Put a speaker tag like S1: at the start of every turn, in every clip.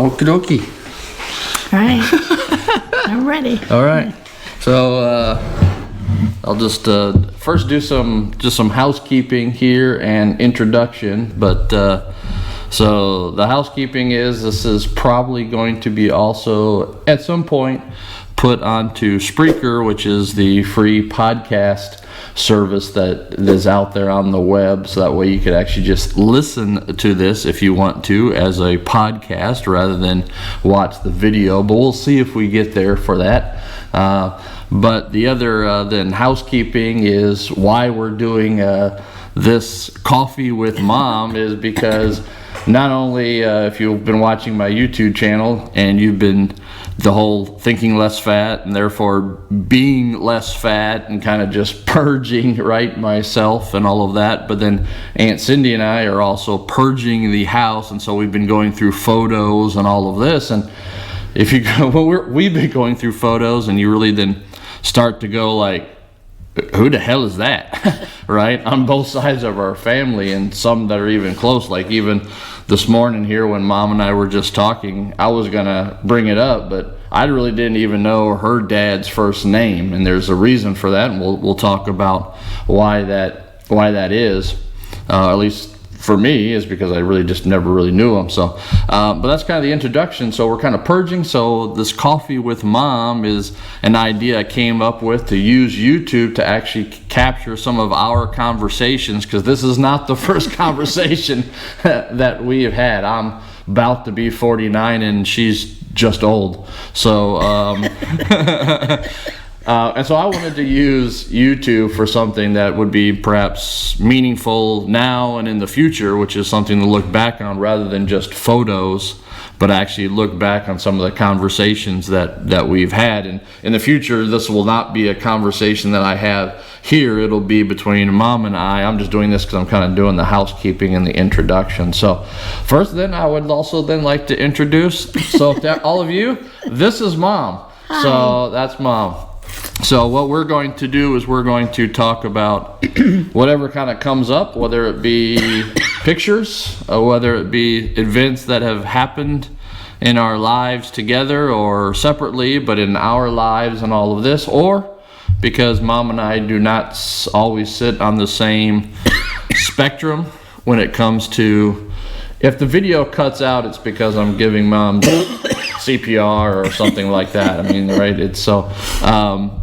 S1: Okie dokie.
S2: All right. I'm ready.
S1: All right. So I'll just first do some housekeeping here and introduction. But so the housekeeping is this is probably going to be also at some point put onto Spreaker, which is the free podcast service that is out there on the web, so that way you could actually just listen to this if you want to as a podcast rather than watch the video, but we'll see if we get there for that. But the other then housekeeping is why we're doing this Coffee with Mom is because not only if you've been watching my YouTube channel and you've been the whole thinking less fat and therefore being less fat and kind of just purging right myself and all of that, but then Aunt Cindy and I are also purging the house, and so we've been going through photos and all of this. And if you go, well, we've been going through photos, and you really then start to go like, who the hell is that? Right? On both sides of our family, and some that are even close. Like even this morning here when Mom and I were just talking, I was gonna bring it up, but I really didn't even know her dad's first name, and there's a reason for that, and we'll talk about why that is. At least for me, is because I really just never really knew him. So, but that's kind of the introduction. So we're kind of purging. So this Coffee with Mom is an idea I came up with to use YouTube to actually capture some of our conversations, because this is not the first conversation that we have had. I'm about to be 49 and she's just old. So, and so I wanted to use YouTube for something that would be perhaps meaningful now and in the future, which is something to look back on rather than just photos, but actually look back on some of the conversations that we've had. And in the future, this will not be a conversation that I have here. It'll be between Mom and I. I'm just doing this because I'm kind of doing the housekeeping and the introduction. So first, then I would also then like to introduce, so to all of you, this is Mom.
S2: Hi.
S1: So that's Mom. So what we're going to do is we're going to talk about whatever kind of comes up, whether it be pictures, or whether it be events that have happened in our lives together or separately, but in our lives and all of this, or because Mom and I do not always sit on the same spectrum when it comes to, if the video cuts out, it's because I'm giving Mom CPR or something like that. I mean, right? It's so,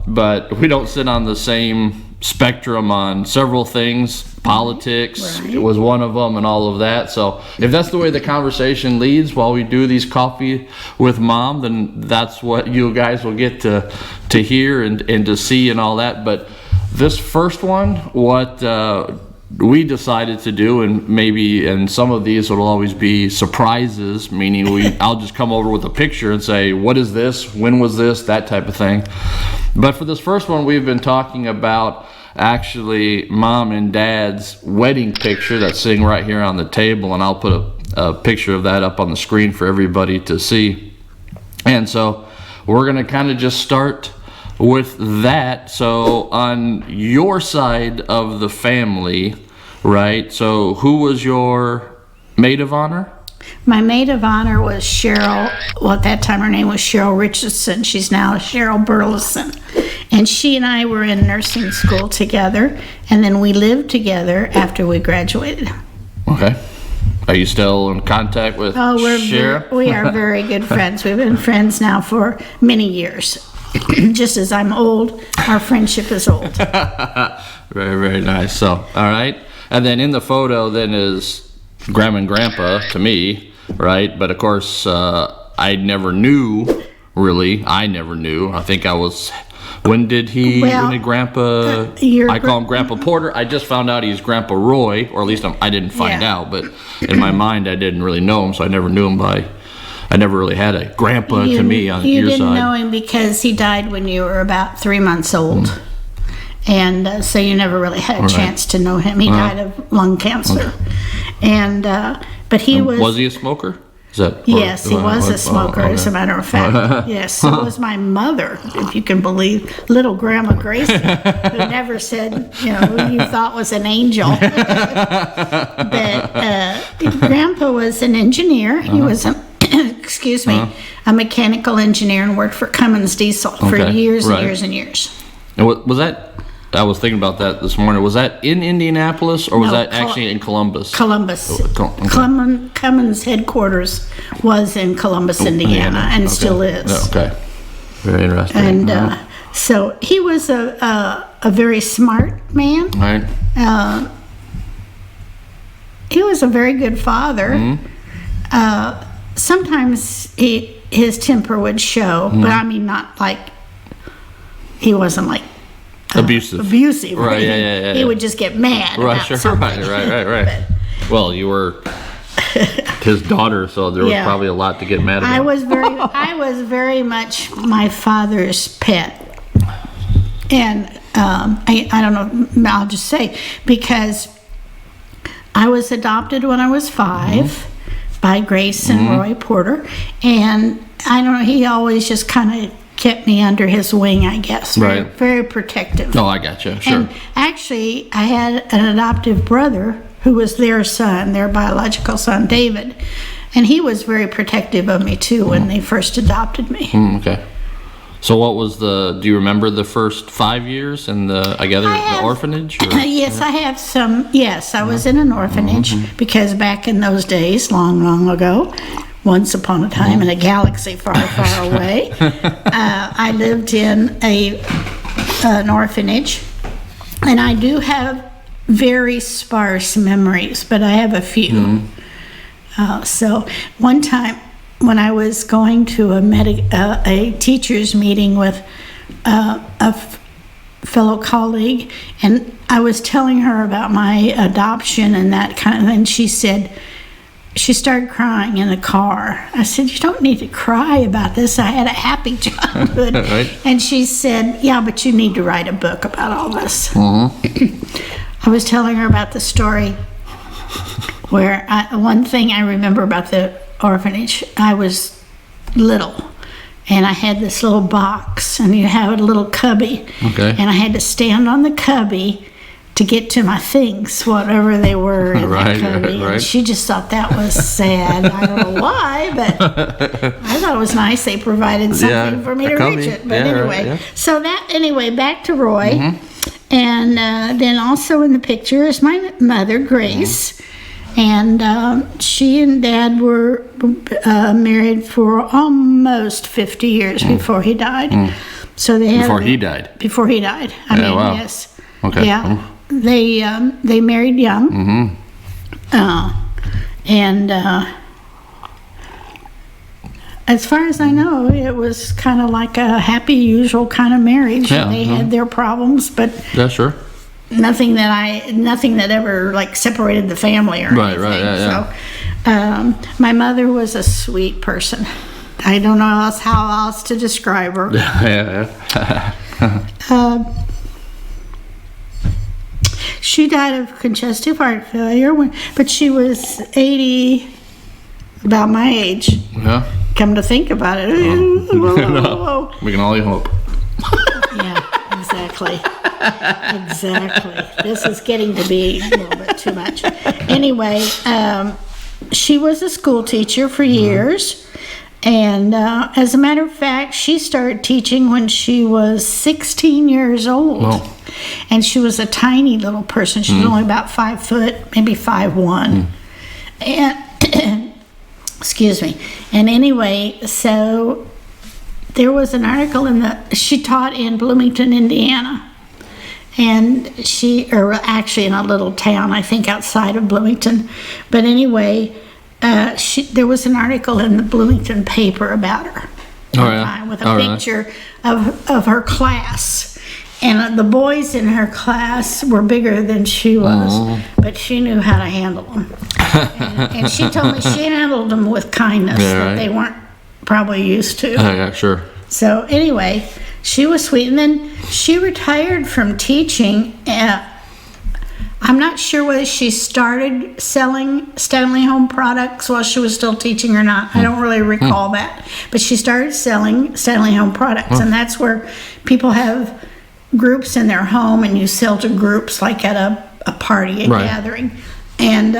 S1: but we don't sit on the same spectrum on several things. Politics was one of them, and all of that. So if that's the way the conversation leads while we do these Coffee with Mom, then that's what you guys will get to hear and to see and all that. But this first one, what we decided to do, and some of these will always be surprises, meaning I'll just come over with a picture and say, what is this? When was this? That type of thing. But for this first one, we've been talking about actually Mom and Dad's wedding picture that's sitting right here on the table, and I'll put a picture of that up on the screen for everybody to see. And so we're going to kind of just start with that. So on your side of the family, right? So who was your maid of honor?
S2: My maid of honor was Cheryl. Well, at that time her name was Cheryl Richardson. She's now Cheryl Burleson. And she and I were in nursing school together, and then we lived together after we graduated.
S1: Okay. Are you still in contact with Cheryl?
S2: We are very good friends. We've been friends now for many years. Just as I'm old, our friendship is old.
S1: Very, very nice. So, all right. And then in the photo then is Grandma and Grandpa to me, right? But of course, I never knew, really. I never knew. I think I was... When did Grandpa... I call him Grandpa Porter. I just found out he's Grandpa Roy, or at least I didn't find out. But in my mind, I didn't really know him, so I never knew him by... I never really had a grandpa to me on your side.
S2: You didn't know him because he died when you were about 3 months old. And so you never really had a chance to know him. He died of lung cancer. And but he was...
S1: Was he a smoker?
S2: Yes, he was a smoker, as a matter of fact. Yes, so was my mother, if you can believe, little Grandma Gracie, who never said, who you thought was an angel. But Grandpa was an engineer. He was a excuse me, a mechanical engineer and worked for Cummins Diesel for
S1: Okay,
S2: years and
S1: right.
S2: years and years.
S1: And what was that? I was thinking about that this morning. Was that in Indianapolis or was
S2: No,
S1: that actually in Columbus?
S2: Columbus.
S1: Okay.
S2: Cummins headquarters was in Columbus, Indiana, and
S1: Okay.
S2: still is.
S1: Yeah, okay. Very interesting.
S2: And so he was a very smart man.
S1: All right.
S2: He was a very good father. Sometimes his temper would show, but I mean, not like, he wasn't like
S1: Abusive.
S2: Right?
S1: Yeah.
S2: He would just get mad.
S1: Right,
S2: about
S1: sure.
S2: something.
S1: Right. Well, you were his daughter, so there was
S2: Yeah.
S1: probably a lot to get mad about.
S2: I was very much my father's pet. And I don't know, I'll just say, because I was adopted when I was 5 by Grace and Roy Porter. And I don't know, he always just kind of kept me under his wing, I guess. Very,
S1: Right.
S2: very protective.
S1: Oh, I gotcha. Sure.
S2: And actually, I had an adoptive brother who was their son, their biological son, David. And he was very protective of me too when they first adopted me.
S1: Okay. So what was do you remember the first 5 years in the orphanage? Or?
S2: Yes, I have some. Yes, I was in an orphanage because back in those days, long, long ago, once upon a time in a galaxy far, far away, I lived in an orphanage, and I do have very sparse memories, but I have a few. So one time when I was going to a teacher's meeting with a fellow colleague, and I was telling her about my adoption and that kind of thing, she started crying in the car. I said, "You don't need to cry about this. I had a happy childhood."
S1: Right.
S2: And she said, "Yeah, but you need to write a book about all this." I was telling her about the story where one thing I remember about the orphanage, I was little and I had this little box and you have a little cubby.
S1: Okay.
S2: And I had to stand on the cubby to get to my things, whatever they were in
S1: Right,
S2: that cubby.
S1: right.
S2: And she just thought that was sad. I don't know why, but I thought it was nice. They provided something
S1: Yeah,
S2: for me
S1: a
S2: to
S1: cubby.
S2: reach it. But
S1: Yeah, right,
S2: anyway,
S1: yeah.
S2: so back to Roy. And then also in the picture is my mother, Grace. And she and Dad were married for almost 50 years before he died. So they had
S1: Before he died?
S2: Before he died. I
S1: Yeah,
S2: mean,
S1: wow.
S2: yes.
S1: Okay.
S2: Yeah. They married young. And as far as I know, it was kind of like a happy, usual kind of marriage.
S1: Yeah,
S2: They had their problems, but
S1: Yeah, sure.
S2: nothing that ever like separated the family or
S1: Right,
S2: anything.
S1: yeah.
S2: So, my mother was a sweet person. I don't know how else to describe her.
S1: Yeah.
S2: She died of congestive heart failure, but she was 80, about my age.
S1: Yeah.
S2: Come to think about it. Whoa.
S1: We can only hope.
S2: Yeah, exactly. Exactly. This is getting to be a little bit too much. Anyway, she was a school teacher for years. And as a matter of fact, she started teaching when she was 16 years old.
S1: Wow.
S2: And she was a tiny little person. She was only about 5 foot, maybe 5'1". And excuse me. And anyway, so there was an article she taught in Bloomington, Indiana. And actually in a little town, I think outside of Bloomington. But anyway, there was an article in the Bloomington paper about her.
S1: Oh, yeah.
S2: With a
S1: Oh, really?
S2: picture of her class. And the boys in her class were bigger than she was, but she knew how to handle them. and she told me she handled them with kindness
S1: Yeah,
S2: that
S1: right.
S2: they weren't probably used to.
S1: Yeah, sure.
S2: So anyway, she was sweet. And then she retired from teaching. I'm not sure whether she started selling Stanley Home products while she was still teaching or not. I don't really recall that. But she started selling Stanley Home products. And that's where people have groups in their home and you sell to groups like at a party, a
S1: Right.
S2: gathering. And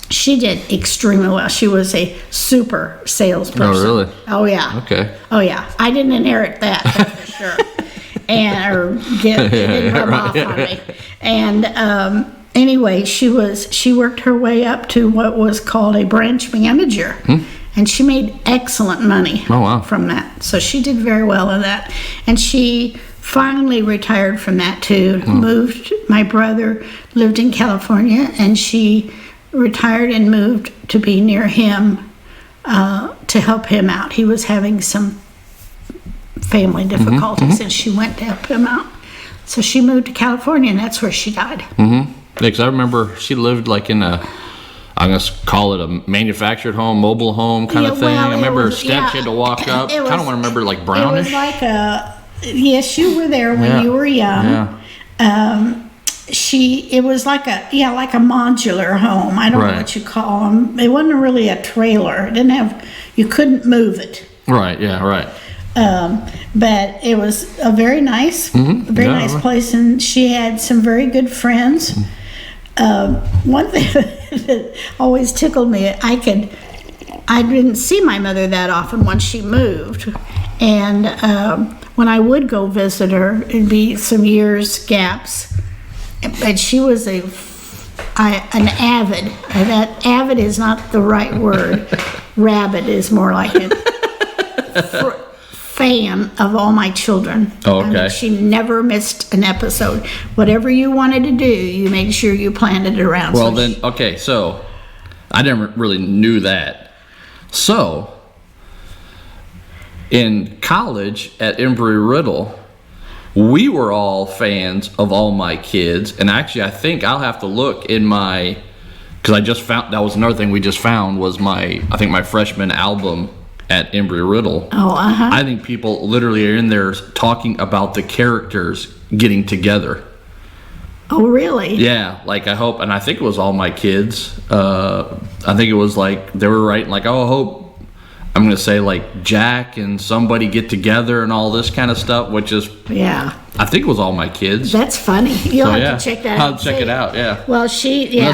S2: She did extremely well. She was a super salesperson.
S1: Oh, really?
S2: Oh, yeah.
S1: Okay.
S2: Oh, yeah. I didn't inherit that, that's for sure. And, or it didn't rub off on me. And, anyway, she worked her way up to what was called a branch manager. And she made excellent money
S1: Oh, wow.
S2: from that. So she did very well in that. And she finally retired from that too. Moved, my brother lived in California, and she retired and moved to be near him to help him out. He was having some family difficulties, and she went to help him out. So she moved to California, and that's where she died.
S1: Because I remember she lived like in a, I'm going to call it a manufactured home, mobile home kind of
S2: Yeah,
S1: I
S2: well, it
S1: remember
S2: was-
S1: steps you had to walk up.
S2: it was-
S1: Kind of want to remember like
S2: It
S1: brownish.
S2: was like a, yes, you were there when
S1: Yeah.
S2: you were young.
S1: Yeah.
S2: It was like a modular home. I don't know
S1: Right.
S2: what you call them. It wasn't really a trailer. It didn't have, you couldn't move it.
S1: Right, yeah, right.
S2: But it was a very nice, very
S1: Yeah.
S2: nice place, and she had some very good friends. One thing that always tickled me, I didn't see my mother that often once she moved, and when I would go visit her, it'd be some years gaps. But she was an avid. That avid is not the right word. Rabid is more like it. Fan of all my children.
S1: Oh,
S2: I mean,
S1: okay.
S2: she never missed an episode. Whatever you wanted to do, you made sure you planned it around.
S1: Well,
S2: So
S1: then, okay, so I never really knew that. So, in college at Embry-Riddle, we were all fans of All My Kids. And actually, I think I'll have to look in my, because I just found, that was another thing we just found was my freshman album at Embry-Riddle.
S2: Oh,
S1: I think people literally are in there talking about the characters getting together.
S2: Oh, really?
S1: Yeah, like I hope, and I think it was All My Kids. I think it was like they were writing like, oh, I hope, I'm gonna say like Jack and somebody get together and all this kind of stuff, which is,
S2: Yeah.
S1: I think it was All My Kids.
S2: That's funny. You'll
S1: So,
S2: have
S1: yeah,
S2: to check that out.
S1: I'll check it out. Yeah,
S2: Well,
S1: unless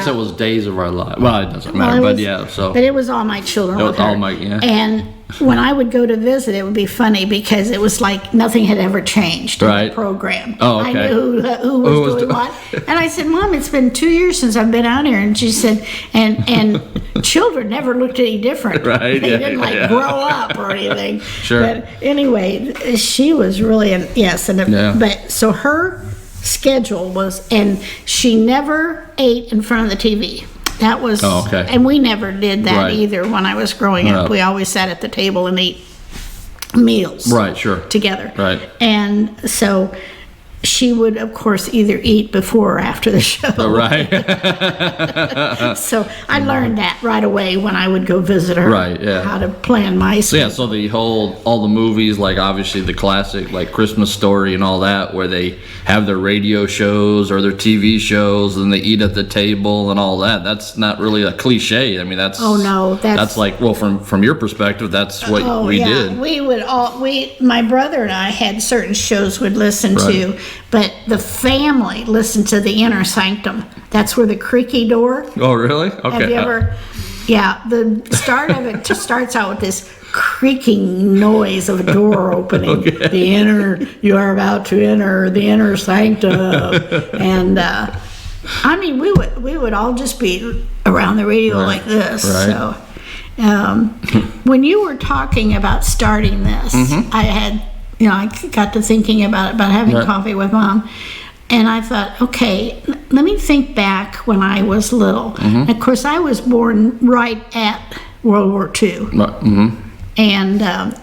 S1: it was Days of Our Lives. Well, it doesn't matter,
S2: it
S1: but
S2: was-
S1: yeah. So
S2: But it was All My Children.
S1: It was
S2: with her.
S1: All My- yeah.
S2: And when I would go to visit, it would be funny because it was like nothing had ever changed in
S1: Right.
S2: the program.
S1: Oh,
S2: I
S1: okay.
S2: knew who was doing what. And I said, Mom, it's been 2 years since I've been out here. And she said, and children never looked any different.
S1: Right,
S2: They
S1: yeah,
S2: didn't like
S1: yeah.
S2: grow up or anything.
S1: Sure.
S2: But anyway, she was really, yes. And
S1: Yeah.
S2: But so her schedule was, and she never ate in front of the TV. That was,
S1: Oh, okay.
S2: and we never did that
S1: Right.
S2: either when I was growing up.
S1: Right.
S2: We always sat at the table and ate meals
S1: right, sure.
S2: together.
S1: Right.
S2: And so she would, of course, either eat before or after the show.
S1: Right.
S2: So I learned that right away when I would go visit her.
S1: Right, yeah.
S2: How to plan my
S1: So yeah, so all the movies, like obviously the classic, like Christmas Story and all that, where they have their radio shows or their TV shows and they eat at the table and all that. That's not really a cliche. I mean, that's
S2: Oh, no, that's-
S1: like, well, from your perspective, that's what
S2: Oh,
S1: we
S2: yeah.
S1: did.
S2: We would my brother and I had certain shows we'd listen to, but the family listened to the Inner Sanctum. That's where the creaky door.
S1: Oh, really? Okay.
S2: Have you ever? Yeah, the start of it just starts out with this creaking noise of a door opening. The inner, you are about to enter the inner sanctum, and I mean, we would all just be around the radio like this.
S1: Right.
S2: So, when you were talking about starting this, I had, I got to thinking about having
S1: Right.
S2: coffee with Mom. And I thought, okay, let me think back when I was little. And of course, I was born right at World War II.
S1: Mm-hmm.
S2: And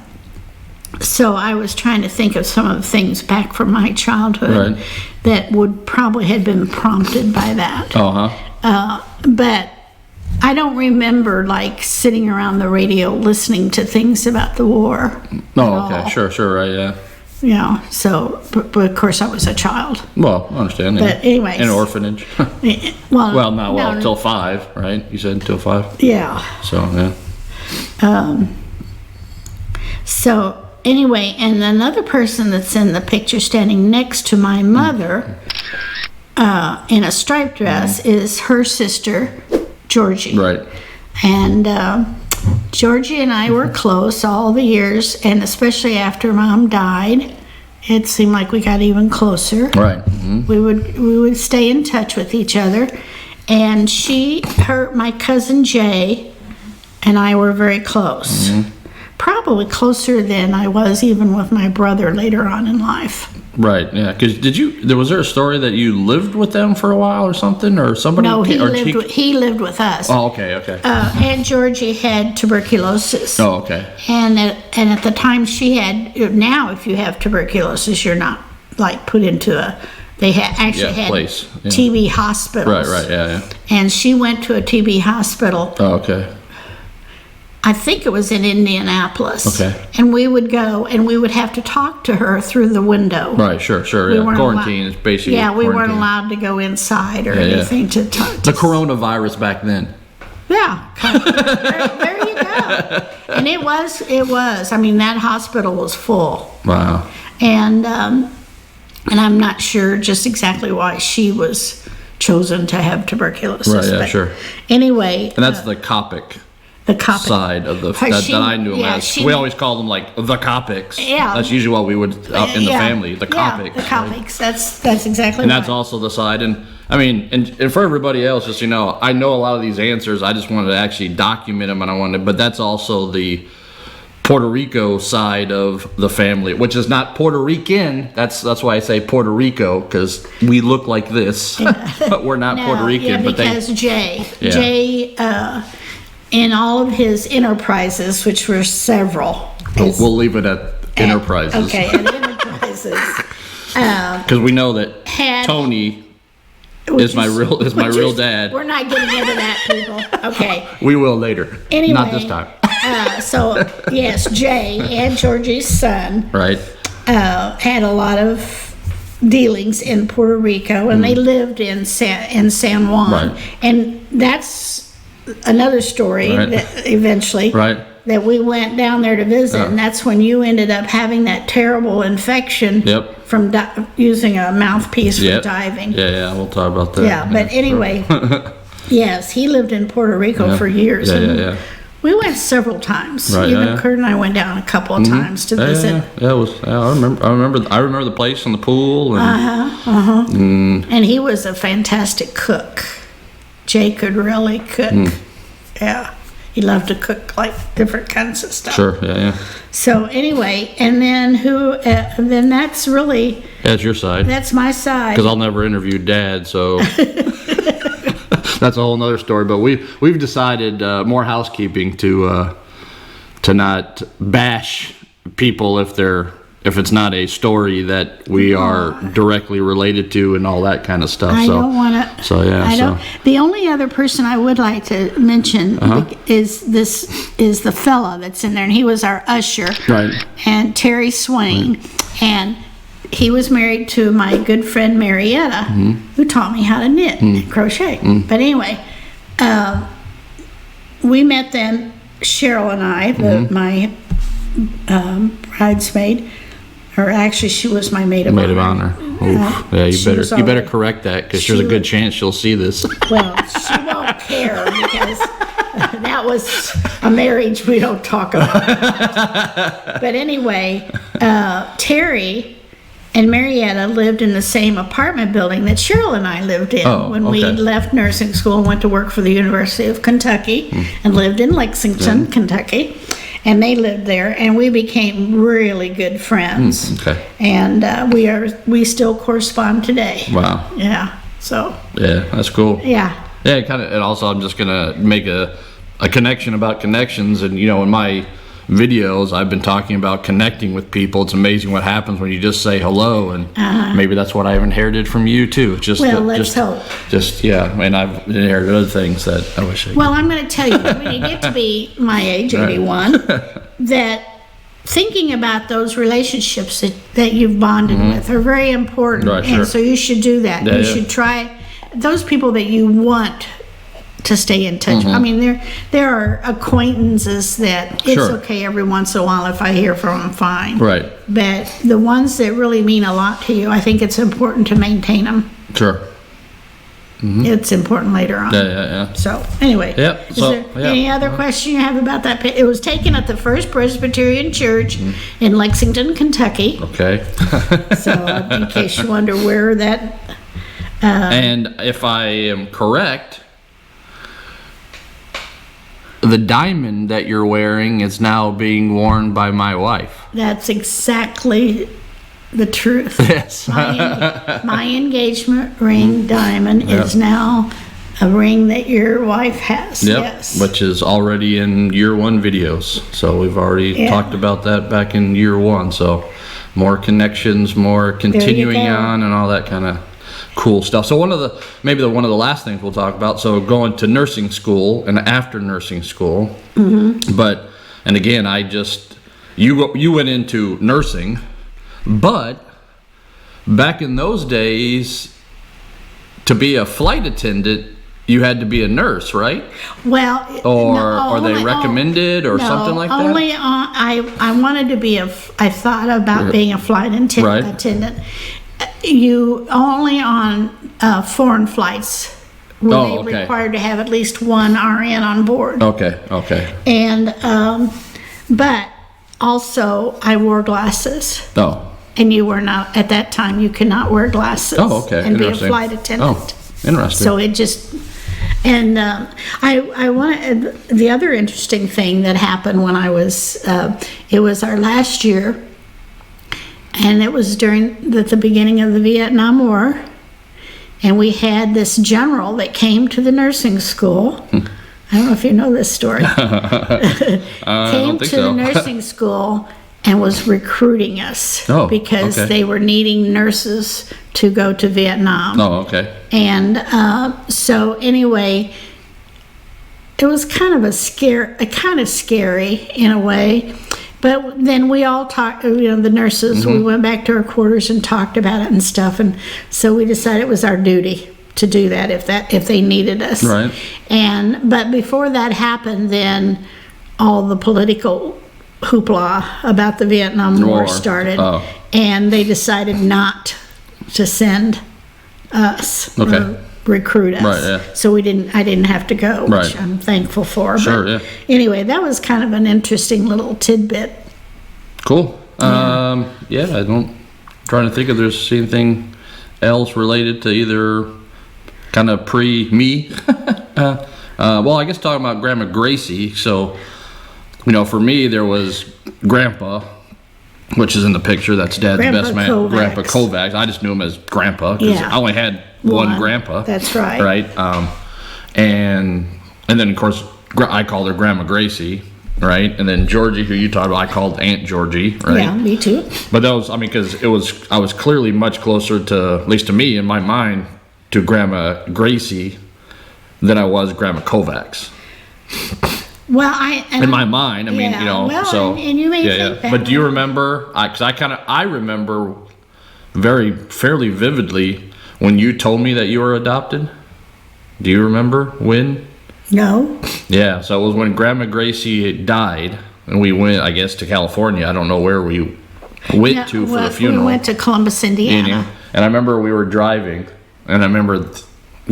S2: so I was trying to think of some of the things back from my childhood
S1: Right.
S2: that would probably have been prompted by that.
S1: Oh, huh.
S2: But I don't remember like sitting around the radio listening to things about the war.
S1: Oh,
S2: at
S1: okay.
S2: all.
S1: Sure, right, yeah.
S2: So, but of course I was a child.
S1: Well, I understand.
S2: But anyways.
S1: In an orphanage.
S2: Well,
S1: Well, until 5, right? You said until 5.
S2: yeah.
S1: So, yeah.
S2: So anyway, and another person that's in the picture standing next to my mother in a striped dress is her sister, Georgie.
S1: Right.
S2: And Georgie and I were close all the years, and especially after Mom died, it seemed like we got even closer.
S1: Right. Mm-hmm.
S2: We would stay in touch with each other, and my cousin Jay and I were very close.
S1: Mm-hmm.
S2: Probably closer than I was even with my brother later on in life.
S1: Right. Yeah. Because was there a story that you lived with them for a while or something, or somebody?
S2: No, he
S1: he
S2: lived with us.
S1: Oh, okay. Okay.
S2: Aunt Georgie had tuberculosis.
S1: Oh, okay.
S2: And at the time she had, now if you have tuberculosis, you're not like put into they actually had
S1: place. Yeah.
S2: TB hospitals.
S1: Right. Yeah.
S2: And she went to a TB hospital.
S1: Oh, okay.
S2: I think it was in Indianapolis.
S1: Okay.
S2: And we would go and we would have to talk to her through the window.
S1: Right. Sure.
S2: We
S1: Yeah.
S2: weren't
S1: Quarantine is basically.
S2: Yeah, we weren't
S1: quarantine.
S2: allowed to go inside or anything to talk.
S1: The coronavirus back then.
S2: Yeah, there you go. And it was. I mean, that hospital was full.
S1: Wow.
S2: And I'm not sure just exactly why she was chosen to have tuberculosis.
S1: Right. Yeah.
S2: but
S1: Sure.
S2: Anyway,
S1: And that's the Copic
S2: the Copic
S1: side of that I knew them as. We always called them like the Copics.
S2: Yeah.
S1: That's usually what we would in the family. The Copics.
S2: Yeah, the Copics. That's exactly.
S1: And
S2: right.
S1: that's also the side. And I mean, and for everybody else, just I know a lot of these answers. I just wanted to actually document them, and but that's also the Puerto Rico side of the family, which is not Puerto Rican. That's why I say Puerto Rico, because we look like this, but we're not Puerto Rican.
S2: Yeah, because Jay, in all of his enterprises, which were several.
S1: We'll leave it at enterprises.
S2: Okay, at enterprises.
S1: Because we know that Tony is my real dad.
S2: We're not getting into that, people. Okay.
S1: We will later.
S2: Anyway,
S1: not this time.
S2: So yes, Jay, Aunt Georgie's son,
S1: Right.
S2: had a lot of dealings in Puerto Rico, and they lived in San Juan.
S1: Right.
S2: And that's another story
S1: Right.
S2: that eventually
S1: Right.
S2: that we went down there to visit, and that's when you ended up having that terrible infection
S1: Yep.
S2: from using a mouthpiece
S1: Yep.
S2: for diving.
S1: Yeah, we'll talk about that.
S2: Yeah, but anyway, yes, he lived in Puerto Rico for years. and
S1: Yeah.
S2: We went several times.
S1: Right,
S2: Even
S1: yeah.
S2: Kurt and I went down a couple of times to visit.
S1: Yeah, it was. Yeah, I remember the place and the pool. And,
S2: And he was a fantastic cook. Jay could really cook. Yeah. He loved to cook like different kinds of stuff.
S1: Sure. Yeah.
S2: So anyway, and then then that's really,
S1: That's your side.
S2: that's my side.
S1: Because I'll never interview Dad, so that's a whole nother story. But we've decided more housekeeping to not bash people if it's not a story that we are directly related to and all that kind of stuff.
S2: I
S1: so
S2: don't want to.
S1: So yeah.
S2: The only other person I would like to mention is the fella that's in there, and he was our usher.
S1: Right.
S2: And Terry Swain, and he was married to my good friend Marietta, who taught me how to knit and crochet. But anyway, we met them, Cheryl and I, my bridesmaid. Or actually, she was my maid of honor.
S1: Maid of honor. Oof. Yeah, you better correct that, because there's a good chance she'll see this.
S2: Well, she won't care, because that was a marriage we don't talk about. But anyway, Terry and Marietta lived in the same apartment building that Cheryl and I lived in when we left nursing school and went to work for the University of Kentucky and lived in Lexington, Kentucky. And they lived there, and we became really good friends.
S1: Okay.
S2: And we still correspond today.
S1: Wow.
S2: Yeah. So.
S1: Yeah, that's cool.
S2: Yeah.
S1: Yeah, and also I'm just gonna make a connection about connections, and in my videos I've been talking about connecting with people. It's amazing what happens when you just say hello, and maybe that's what I've inherited from you too.
S2: Let's hope.
S1: And I've inherited other things that I wish I could.
S2: Well, I'm going to tell you, when you get to be my age, 81, that thinking about those relationships that you've bonded with are very important.
S1: Right, sure.
S2: And so you should do that.
S1: Yeah,
S2: you should try those people that you want to stay in touch. I mean, there are acquaintances that it's okay every once in a while if I hear from them, fine.
S1: Right.
S2: But the ones that really mean a lot to you, I think it's important to maintain them.
S1: Sure.
S2: It's important later on.
S1: Yeah.
S2: So, anyway.
S1: Yep,
S2: Is
S1: so,
S2: there
S1: yeah.
S2: any other question you have about that? It was taken at the First Presbyterian Church in Lexington, Kentucky.
S1: Okay.
S2: So, in case you wonder where that,
S1: And if I am correct, the diamond that you're wearing is now being worn by my wife.
S2: that's exactly the truth.
S1: Yes.
S2: My engagement ring diamond is now a ring that your wife has.
S1: Yep,
S2: Yes.
S1: which is already in year 1 videos. So we've already
S2: Yeah.
S1: talked about that back in year 1. So more connections, more continuing
S2: go.
S1: on, and all that kind of cool stuff. So one of the last things we'll talk about. So going to nursing school and after nursing school, but and again, you went into nursing, but back in those days, to be a flight attendant, you had to be a nurse, right?
S2: Well,
S1: Or they recommended or something like that?
S2: Only on, I wanted to be I thought about being a flight
S1: Right.
S2: attendant. You only on foreign flights were
S1: Oh,
S2: they
S1: okay.
S2: required to have at least one RN on board.
S1: Okay.
S2: And, but also I wore glasses.
S1: Oh.
S2: And you were not, at that time, you could not wear glasses.
S1: Oh, okay.
S2: And be a
S1: Interesting.
S2: flight attendant.
S1: Oh, interesting.
S2: So it just, and I want, the other interesting thing that happened when I was, it was our last year, and it was during the beginning of the Vietnam War, and we had this general that came to the nursing school. I don't know if you know this story.
S1: I
S2: Came
S1: don't think
S2: to
S1: so.
S2: the nursing school and was recruiting us
S1: Oh,
S2: because
S1: okay.
S2: they were needing nurses to go to Vietnam.
S1: Oh, okay.
S2: And so anyway, it was kind of scary in a way. But then we all talked, the nurses,
S1: Mm-hmm.
S2: we went back to our quarters and talked about it and stuff. And so we decided it was our duty to do that if they needed us.
S1: Right.
S2: But before that happened, then all the political hoopla about the Vietnam War
S1: War.
S2: started.
S1: Oh.
S2: And they decided not to send us.
S1: Okay.
S2: Or recruit us.
S1: Right, yeah.
S2: So I didn't have to go, which
S1: Right.
S2: I'm thankful for.
S1: Sure,
S2: But
S1: yeah.
S2: anyway, that was kind of an interesting little tidbit.
S1: Cool. Yeah, trying to think if there's anything else related to either kind of pre-me. Well, I guess talking about Grandma Gracie. So, for me, there was Grandpa, which is in the picture. That's Dad's
S2: Grandpa
S1: best man,
S2: Kovacs.
S1: Grandpa Kovacs. I just knew him as Grandpa because
S2: Yeah.
S1: I only had one Grandpa.
S2: That's right.
S1: Right. And then of course I called her Grandma Gracie. Right. And then Georgie, who you talked about, I called Aunt Georgie. Right.
S2: Yeah, me too.
S1: But that was, because I was clearly much closer to, at least to me in my mind, to Grandma Gracie than I was Grandma Kovacs.
S2: Well,
S1: In my mind,
S2: Yeah, well,
S1: so.
S2: and you may think that
S1: But do you
S2: way.
S1: remember, because I remember fairly vividly when you told me that you were adopted. Do you remember when?
S2: No.
S1: Yeah, so it was when Grandma Gracie died, and we went, I guess, to California. I don't know where we went to for the funeral.
S2: We went to Columbus, Indiana.
S1: And I remember we were driving, and I remember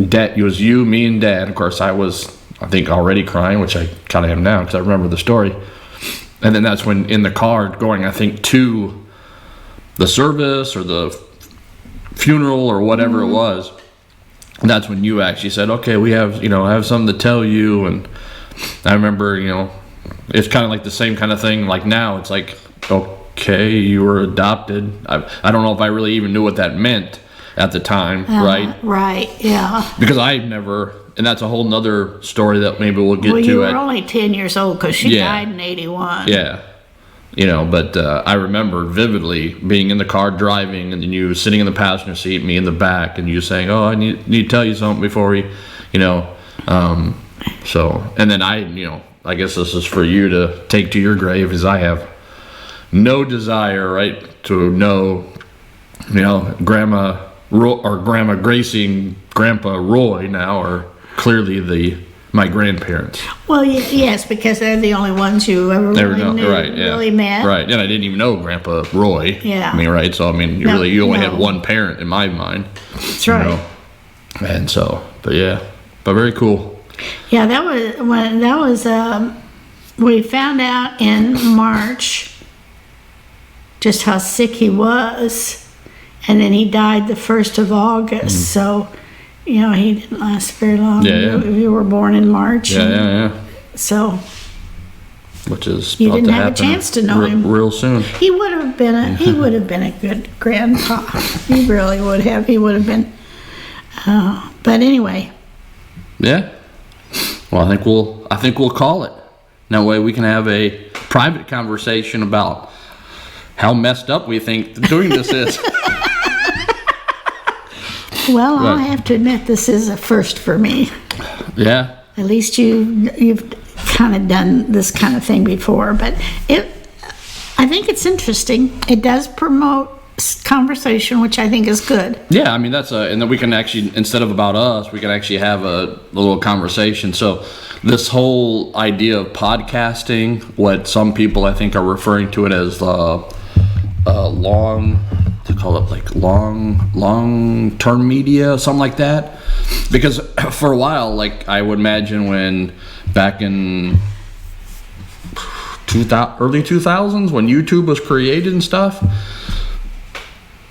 S1: Dad, it was you, me, and Dad. Of course, I was, I think, already crying, which I kind of am now because I remember the story. And then that's when in the car going, I think, to the service or the funeral or whatever it was. That's when you actually said, okay, we have, I have something to tell you. And I remember, it's kind of like the same kind of thing. Like now it's like, okay, you were adopted. I don't know if I really even knew what that meant at the time, right?
S2: Right, yeah.
S1: Because I never, and that's a whole nother story that maybe we'll get
S2: Well,
S1: to
S2: you were only 10 years old because she
S1: Yeah.
S2: died in 81.
S1: Yeah. But I remember vividly being in the car driving, and then you sitting in the passenger seat, me in the back, and you saying, oh, I need to tell you something before we, so, and then I guess this is for you to take to your grave, as I have no desire, right, to know, Grandma Gracie and Grandpa Roy now are clearly my grandparents.
S2: Well, yes, because they're the only ones you ever really knew, really met.
S1: Right, and I didn't even know Grandpa Roy.
S2: Yeah.
S1: Right, so you
S2: No,
S1: only had
S2: no.
S1: one parent in my mind.
S2: That's right.
S1: And so, but very cool.
S2: Yeah, we found out in March just how sick he was, and then he died the 1st of August. So, he didn't last very long.
S1: Yeah.
S2: We were born in March.
S1: Yeah.
S2: So
S1: which is
S2: you
S1: about
S2: didn't
S1: to
S2: have a
S1: happen
S2: chance to know him
S1: real soon.
S2: He would have been a good grandpa. He really would have. He would have been. But anyway.
S1: Yeah. Well, I think we'll call it. That way we can have a private conversation about how messed up we think doing this is.
S2: Well, I'll have to admit this is a first for me.
S1: Yeah.
S2: At least you've kind of done this kind of thing before, but I think it's interesting. It does promote conversation, which I think is good.
S1: Yeah, I mean and then we can actually, instead of about us, we can actually have a little conversation. So this whole idea of podcasting, what some people I think are referring to it as long-term media, something like that. Because for a while, like I would imagine when back in early 2000s when YouTube was created and stuff,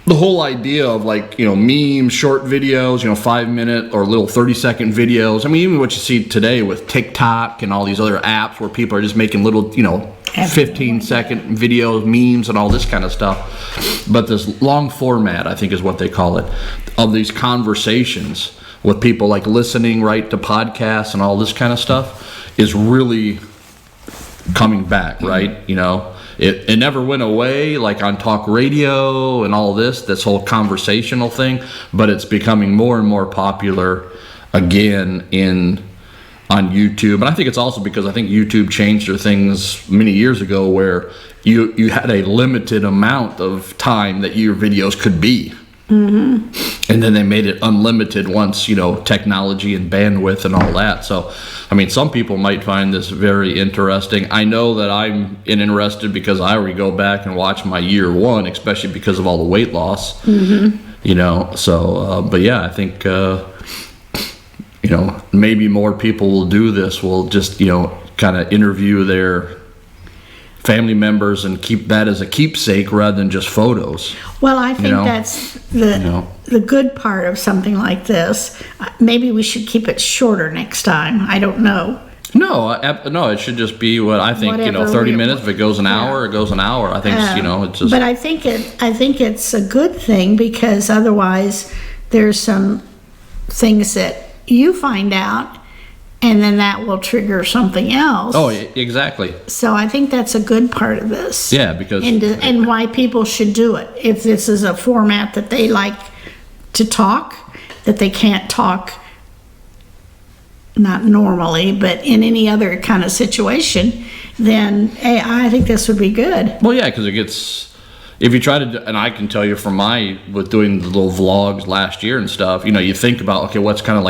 S1: the whole idea of memes, short videos, 5-minute or little 30-second videos. I mean, even what you see today with TikTok and all these other apps where people are just making little, 15-second videos, memes, and all this kind of stuff. But this long format, I think is what they call it, of these conversations with people listening right to podcasts and all this kind of stuff is really coming back, right? It never went away on talk radio and all this whole conversational thing, but it's becoming more and more popular again on YouTube. And I think it's also because I think YouTube changed their things many years ago where you had a limited amount of time that your videos could be. Mm-hmm. And then they made it unlimited once, technology and bandwidth and all that. So, I mean, some people might find this very interesting. I know that I'm interested because I already go back and watch my year one, especially because of all the weight loss. Mm-hmm. So, but yeah, I think, maybe more people will do this. Will just, kind of interview their family members and keep that as a keepsake rather than just photos.
S2: Well, I think that's the good part of something like this. Maybe we should keep it shorter next time. I don't know.
S1: No, it should just be what I think.
S2: Whatever
S1: 30 minutes. If it goes an hour, it goes an hour. I think it's just.
S2: But I think it's a good thing because otherwise, there's some things that you find out. And then that will trigger something else.
S1: Oh, exactly.
S2: So I think that's a good part of this.
S1: Yeah, because...
S2: And why people should do it. If this is a format that they like to talk, that they can't talk, not normally, but in any other kind of situation, then hey, I think this would be good.
S1: Well, yeah, because it gets... If you try to, and I can tell you from with doing the little vlogs last year and stuff, you think about, okay, what's kind of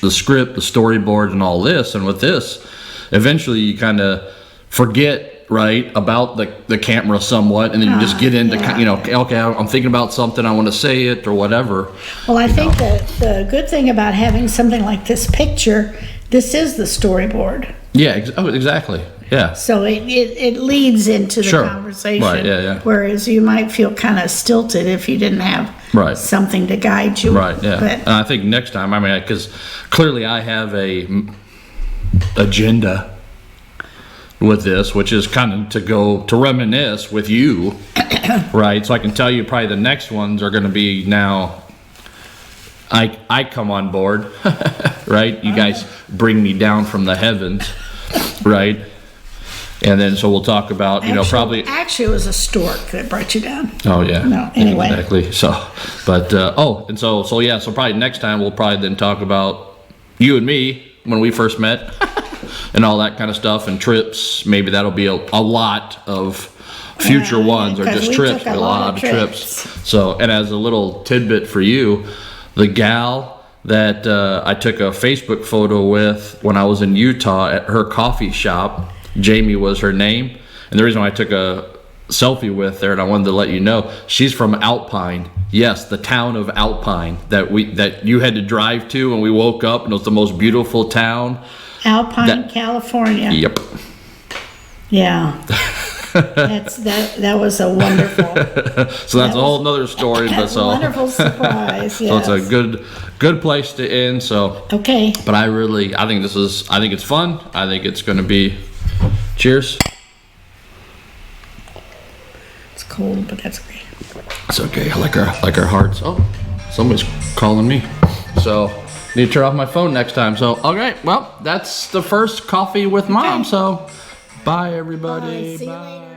S1: the script, the storyboard and all this. And with this, eventually you kind of forget, right, about the camera somewhat. And then you just get into, okay, I'm thinking about something, I want to say it or whatever.
S2: Well, I think that the good thing about having something like this picture, this is the storyboard.
S1: Yeah, exactly. Yeah.
S2: So it leads into the conversation.
S1: Right, yeah.
S2: Whereas you might feel kind of stilted if you didn't have something to guide you.
S1: Right, yeah. And I think next time, because clearly I have a agenda with this, which is kind of to reminisce with you, right? So I can tell you probably the next ones are going to be now I come on board, right? You guys bring me down from the heavens, right? And then, so we'll talk about, probably...
S2: Actually, it was a stork that brought you down.
S1: Oh, yeah.
S2: No, anyway.
S1: Exactly. So, but, so probably next time we'll probably then talk about you and me when we first met and all that kind of stuff and trips. Maybe that'll be a lot of future ones or just trips, but a lot of trips. So, and as a little tidbit for you, the gal that I took a Facebook photo with when I was in Utah at her coffee shop, Jamie was her name, and the reason why I took a selfie with her and I wanted to let you know, she's from Alpine, Yes, the town of Alpine that you had to drive to, and we woke up and it was the most beautiful town.
S2: Alpine, California.
S1: Yep.
S2: Yeah. That was a wonderful.
S1: So that's a whole nother story. But
S2: That's a wonderful surprise.
S1: so
S2: Yes.
S1: it's a good place to end. So,
S2: Okay.
S1: but I think it's fun. I think it's going to be. Cheers.
S2: It's cold, but that's okay.
S1: It's okay. I like our hearts. Oh, somebody's calling me. So need to turn off my phone next time. So okay, well that's the first coffee with mom.
S2: Okay.
S1: So bye everybody.
S2: Bye. See you later.